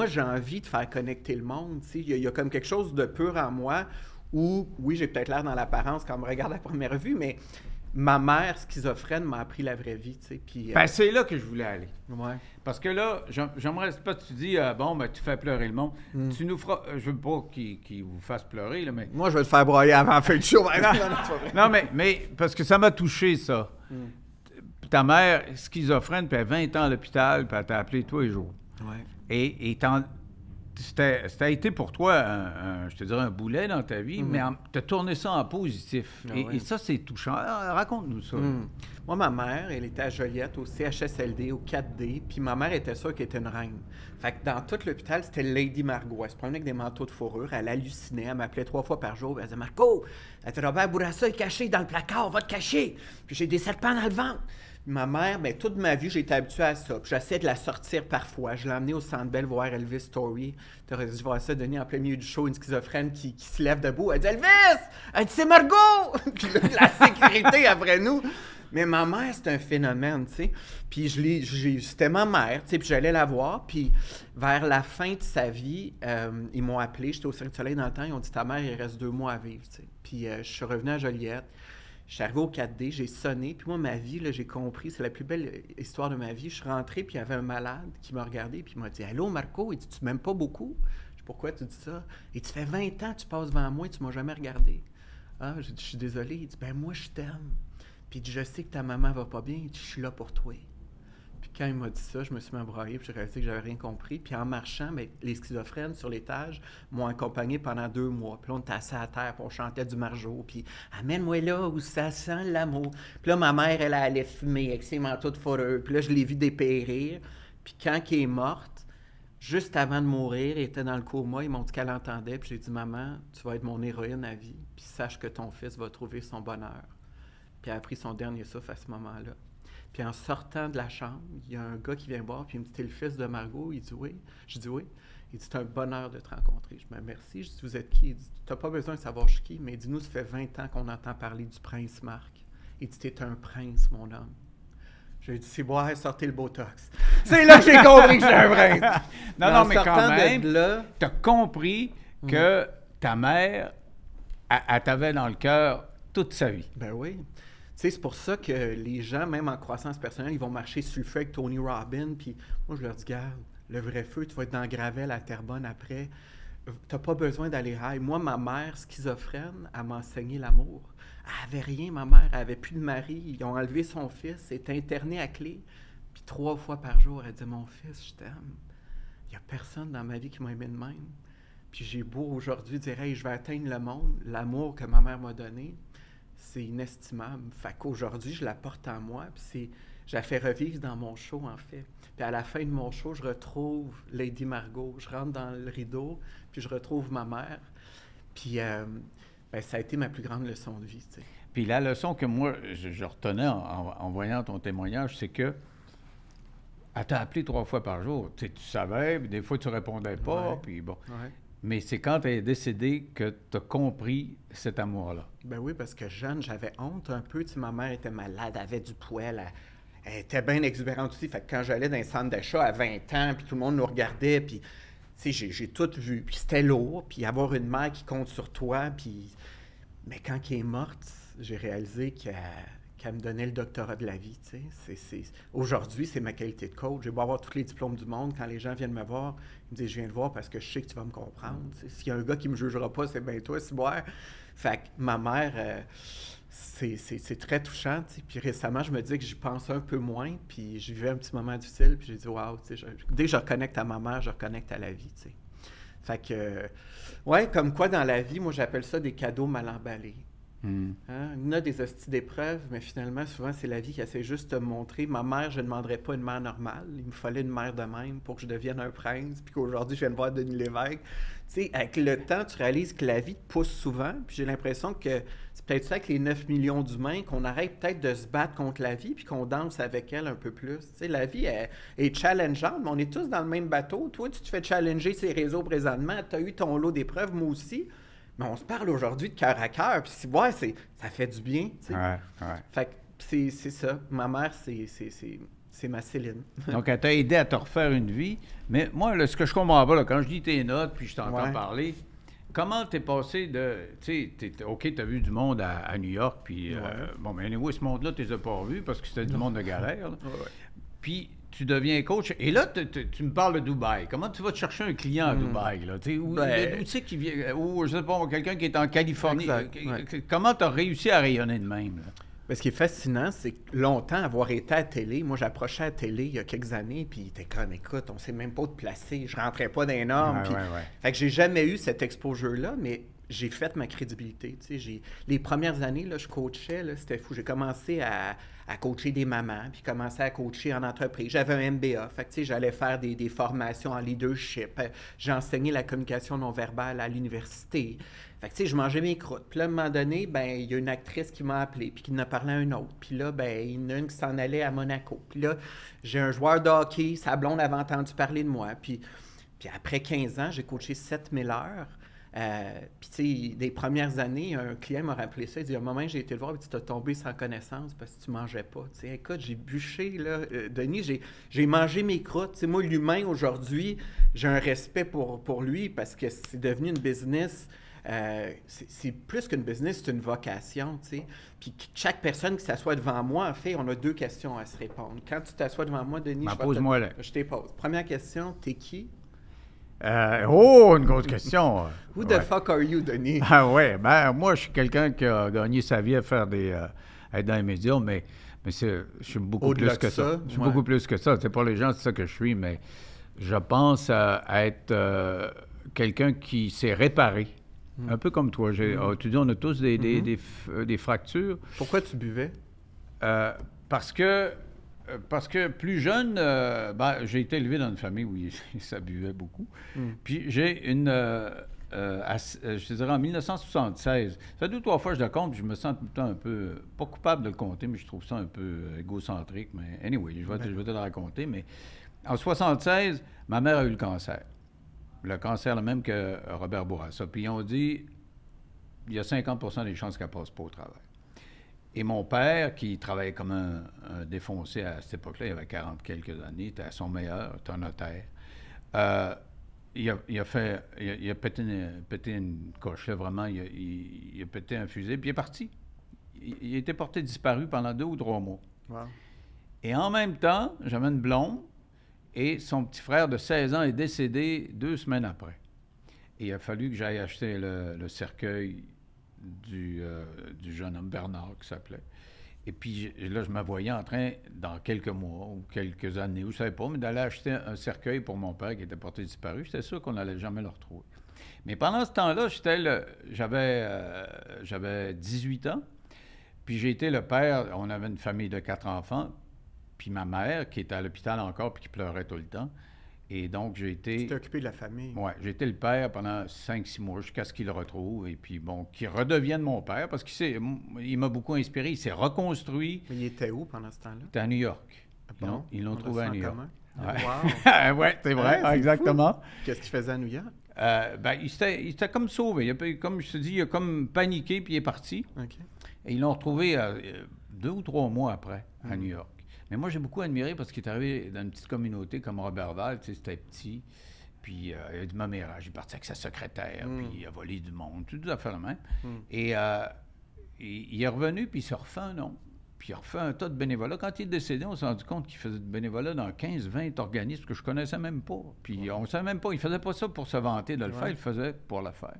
moi, j'ai envie de faire connecter le monde. Il y a comme quelque chose de pur en moi où, oui, j'ai peut-être l'air dans l'apparence quand on me regarde à première vue, mais ma mère schizophrène m'a appris la vraie vie. Puis, Ben, c'est là que je voulais aller. ouais. Parce que là, j'aimerais pas que tu dis, bon, ben, tu fais pleurer le monde. Tu nous feras, je veux pas qu'il vous fasse pleurer, là, mais... Moi, je vais te faire broyer avant la fin du show. non, non, mais parce que ça m'a touché, ça. Ta mère, schizophrène, puis elle a 20 ans à l'hôpital, puis elle t'a appelé tous les jours. Ouais. Et c'était été pour toi, je te dirais, un boulet dans ta vie, mais tu as tourné ça en positif. Ah ouais. Et ça, c'est touchant. Raconte-nous ça. Moi, ma mère, elle était à Joliette, au CHSLD, au 4D, puis ma mère était sûre qu'elle était une reine. Fait que dans tout l'hôpital, c'était Lady Margot. Elle se promenait avec des manteaux de fourrure, elle hallucinait, elle m'appelait 3 fois par jour, elle disait « Marco, Robert Bourassa est caché dans le placard, va te cacher! Puis j'ai des serpents dans le ventre! » Ma mère, bien, toute ma vie, j'ai été habituée à ça. Puis j'essayais de la sortir parfois. Je l'ai emmenée au Centre Bell voir Elvis Story. Tu aurais dû voir ça, Denis, en plein milieu du show, une schizophrène qui se lève debout. Elle dit « Elvis! » Elle dit « C'est Margot! » Puis là, la sécurité après nous. Mais ma mère, c'est un phénomène, tu sais. Puis c'était ma mère, tu sais, puis j'allais la voir. Puis vers la fin de sa vie, ils m'ont appelé. J'étais au Cirque du Soleil dans le temps. Ils ont dit « Ta mère, il reste 2 mois à vivre, tu sais. » Puis je suis revenu à Joliette. Je suis arrivé au 4D, j'ai sonné, puis moi, ma vie, là, j'ai compris, c'est la plus belle histoire de ma vie. Je suis rentré, puis il y avait un malade qui m'a regardé, puis il m'a dit « Allô, Marco? » Il dit « Tu m'aimes pas beaucoup? » Je dis « Pourquoi tu dis ça? » Il dit « Ça fait 20 ans que tu passes devant moi et tu m'as jamais regardé. » Ah, j'ai dit « Je suis désolé. » Il dit « Ben moi, je t'aime. Puis il dit « Je sais que ta maman va pas bien. » Il dit « Je suis là pour toi. » Puis quand il m'a dit ça, je me suis mis à brailler, puis j'ai réalisé que j'avais rien compris. Puis en marchant, bien, les schizophrènes sur l'étage m'ont accompagné pendant 2 mois. Puis là, on était assis à terre, puis on chantait du Margeau. Puis « Amène-moi là où ça sent l'amour. » Puis là, ma mère, elle allait fumer avec ses manteaux de fourrure. Puis là, je l'ai vu dépérir. Puis quand elle est morte, juste avant de mourir, elle était dans le coma. Ils m'ont dit qu'elle entendait. Puis j'ai dit « Maman, tu vas être mon héroïne à vie. Puis sache que ton fils va trouver son bonheur. » Puis elle a pris son dernier souffle à ce moment-là. Puis en sortant de la chambre, il y a un gars qui vient me voir, puis il me dit « T'es le fils de Margot? » Il dit « Oui. » Je dis « Oui. » Il dit « C'est un bonheur de te rencontrer. » Je dis « Merci. » Je dis « Vous êtes qui? » Il dit « T'as pas besoin de savoir je suis qui, mais dis-nous, ça fait 20 ans qu'on entend parler du prince Marc. » Il dit « T'es un prince, mon homme. » J'ai dit « C'est boire, sortez le Botox. » C'est là que j'ai compris que j'étais un prince. Non, mais quand même, t'as compris que ta mère, elle t'avait dans le cœur toute sa vie. Ben oui. Tu sais, c'est pour ça que les gens, même en croissance personnelle, ils vont marcher sur le feu avec Tony Robbins. Puis moi, je leur dis, garde, le vrai feu, tu vas être dans Gravel à Terrebonne après. T'as pas besoin d'aller rail. Moi, ma mère, schizophrène, elle m'a enseigné l'amour. Elle avait rien, ma mère. Elle avait plus de mari. Ils ont enlevé son fils. Elle est internée à clé. Puis 3 fois par jour, elle dit, mon fils, je t'aime. Il n'y a personne dans ma vie qui m'a aimé de même. Puis j'ai beau aujourd'hui dire, hey, je vais atteindre le monde. L'amour que ma mère m'a donné, c'est inestimable. Fait qu'aujourd'hui, je la porte en moi, puis je la fais revivre dans mon show, en fait. Puis à la fin de mon show, je retrouve Lady Margot. Je rentre dans le rideau, puis je retrouve ma mère. Puis ben, ça a été ma plus grande leçon de vie, tu sais. Puis la leçon que moi, je retenais en voyant ton témoignage, c'est que elle t'a appelé 3 fois par jour. Tu sais, tu savais, puis des fois, tu répondais pas, Ouais. puis bon. Ouais. Mais c'est quand elle est décédée que tu as compris cet amour-là. Ben oui, parce que jeune, j'avais honte un peu. Tu sais, ma mère était malade, elle avait du poil, elle était bien exubérante aussi. Fait que quand j'allais dans un centre d'achat à 20 ans, puis tout le monde nous regardait, puis tu sais, j'ai tout vu. Puis c'était lourd, puis avoir une mère qui compte sur toi, puis... Mais quand elle est morte, j'ai réalisé qu'elle me donnait le doctorat de la vie, tu sais. Aujourd'hui, c'est ma qualité de coach. J'ai beau avoir tous les diplômes du monde. Quand les gens viennent me voir, ils me disent « Je viens te voir parce que je sais que tu vas me comprendre. » S'il y a un gars qui me jugera pas, c'est bien toi, Ciboire. Fait que ma mère, c'est très touchant, tu sais. Puis récemment, je me dis que j'y pense un peu moins, puis je vivais un petit moment difficile, puis j'ai dit « Wow, tu sais, dès que je reconnecte à ma mère, je reconnecte à la vie, tu sais. » Fait que, ouais, comme quoi dans la vie, moi j'appelle ça des cadeaux mal emballés. Hein? On a des hosties d'épreuves, mais finalement, souvent, c'est la vie qui essaie juste de me montrer. Ma mère, je ne demanderais pas une mère normale. Il me fallait une mère de même pour que je devienne un prince, puis qu'aujourd'hui, je viens de voir Denis Lévesque. Tu sais, avec le temps, tu réalises que la vie te pousse souvent, puis j'ai l'impression que c'est peut-être ça avec les 9 millions d'humains, qu'on arrête peut-être de se battre contre la vie, puis qu'on danse avec elle un peu plus. Tu sais, la vie est challengeante, mais on est tous dans le même bateau. Toi, tu te fais challenger ces réseaux présentement, tu as eu ton lot d'épreuves, moi aussi. Mais on se parle aujourd'hui de cœur à cœur, puis si ouais, ça fait du bien, tu sais. Ouais. Fait que c'est ça. Ma mère, c'est ma Céline. Donc, elle t'a aidé à te refaire une vie. Mais moi, là, ce que je comprends pas, là, quand je lis tes notes, puis je t'entends Ouais. parler, comment t'es passé de... Tu sais, OK, t'as vu du monde à New York, puis... Ouais. bon, mais anyway, ce monde-là, tu les as pas revus parce que c'était du monde de galère. Là. Ouais. Puis, tu deviens coach. Et là, tu me parles de Dubaï. Comment tu vas te chercher un client à Dubaï? Là? Où c'est qui vient? Ou, je sais pas, quelqu'un qui est en Californie. Exact, ouais. Comment tu as réussi à rayonner de même? Là? Mais ce qui est fascinant, c'est que longtemps, avoir été à la télé, moi j'approchais à la télé il y a quelques années, puis il était comme, écoute, on sait même pas où te placer, je rentrais pas dans les normes. Puis... Ouais. Fait que j'ai jamais eu cet exposure-là, mais j'ai fait ma crédibilité. Tu sais, les premières années, là, je coachais, là, c'était fou. J'ai commencé à coacher des mamans, puis commencé à coacher en entreprise. J'avais un MBA, fait que, tu sais, j'allais faire des formations en leadership. J'ai enseigné la communication non verbale à l'université. Fait que, tu sais, je mangeais mes croûtes. Puis là, à un moment donné, ben, il y a une actrice qui m'a appelé, puis qui en a parlé à un autre. Puis là, ben, il y en a une qui s'en allait à Monaco. Puis là, j'ai un joueur de hockey, sa blonde avait entendu parler de moi. Puis après 15 ans, j'ai coaché 7000 heures. Puis, tu sais, des premières années, un client m'a rappelé ça. Il dit, à un moment, j'ai été le voir, et tu t'es tombé sans connaissance parce que tu mangeais pas. Tu sais, écoute, j'ai bûché, là. Denis, j'ai mangé mes croûtes. Tu sais, moi, l'humain, aujourd'hui, j'ai un respect pour lui parce que c'est devenu une business. C'est plus qu'une business, c'est une vocation, tu sais. Puis chaque personne qui s'assoit devant moi, en fait, on a 2 questions à se répondre. Quand tu t'assois devant moi, Denis, Pose-moi là. Je te pose. Première question, t'es qui? Une grosse question. Who the fuck are you, Denis? Ah ouais, ben moi, je suis quelqu'un qui a gagné sa vie à faire être dans les médias, mais je suis beaucoup Au-delà plus que de ça. ça, Je suis ouais. beaucoup plus que ça. C'est pas les gens, c'est ça que je suis, mais je pense à être quelqu'un qui s'est réparé. Un peu comme toi. Tu dis, on a tous des fractures. Pourquoi tu buvais? Parce que plus jeune, j'ai été élevé dans une famille où ça buvait beaucoup. Puis j'ai je te dirais en 1976, ça fait 2 ou 3 fois que je le compte, puis je me sens tout le temps un peu, pas coupable de le compter, mais je trouve ça un peu égocentrique. Mais anyway, je vais te le raconter. Mais en 76, ma mère a eu le cancer. Le cancer le même que Robert Bourassa. Puis ils ont dit, il y a 50% des chances qu'elle ne passe pas au travail. Et mon père, qui travaillait comme un défoncé à cette époque-là, il avait 40 quelques années, était à son meilleur, était un notaire. Il a pété une coche, là, vraiment. Il a pété un fusil, puis il est parti. Il a été porté disparu pendant 2 ou 3 mois. Wow. Et en même temps, j'avais une blonde, et son petit frère de 16 ans est décédé 2 semaines après. Et il a fallu que j'aille acheter le cercueil du jeune homme Bernard, qui s'appelait. Et puis là, je me voyais en train, dans quelques mois ou quelques années, ou je ne savais pas, mais d'aller acheter un cercueil pour mon père qui était porté disparu. J'étais sûr qu'on n'allait jamais le retrouver. Mais pendant ce temps-là, j'avais 18 ans, puis j'ai été le père, on avait une famille de 4 enfants, puis ma mère, qui était à l'hôpital encore, puis qui pleurait tout le temps. Et donc, j'ai été... Tu t'es occupé de la famille. Oui, j'ai été le père pendant 5-6 mois, jusqu'à ce qu'il le retrouve. Et puis, bon, qu'il redevienne mon père, parce qu'il m'a beaucoup inspiré. Il s'est reconstruit. Mais il était où pendant ce temps-là? Il était à New York. Bon, Ils l'ont trouvé à New York. Ouais. Wow! Oui, c'est vrai, c'est exactement. Fou. Qu'est-ce qu'il faisait à New York? Il s'était comme sauvé. Comme je te dis, il a comme paniqué, puis il est parti. OK. Et ils l'ont retrouvé 2 ou 3 mois après, à New York. Mais moi, j'ai beaucoup admiré parce qu'il est arrivé dans une petite communauté comme Robertval, tu sais, c'était petit. Puis il a dit mamérage, il est parti avec sa secrétaire, puis il a volé du monde, tout à fait le même. Et il est revenu, puis il s'est refait un nom. Puis il a refait un tas de bénévolat. Quand il est décédé, on s'est rendu compte qu'il faisait du bénévolat dans 15-20 organismes que je connaissais même pas. Puis on ne savait même pas, il faisait pas ça pour se vanter de le faire, il le faisait pour le faire.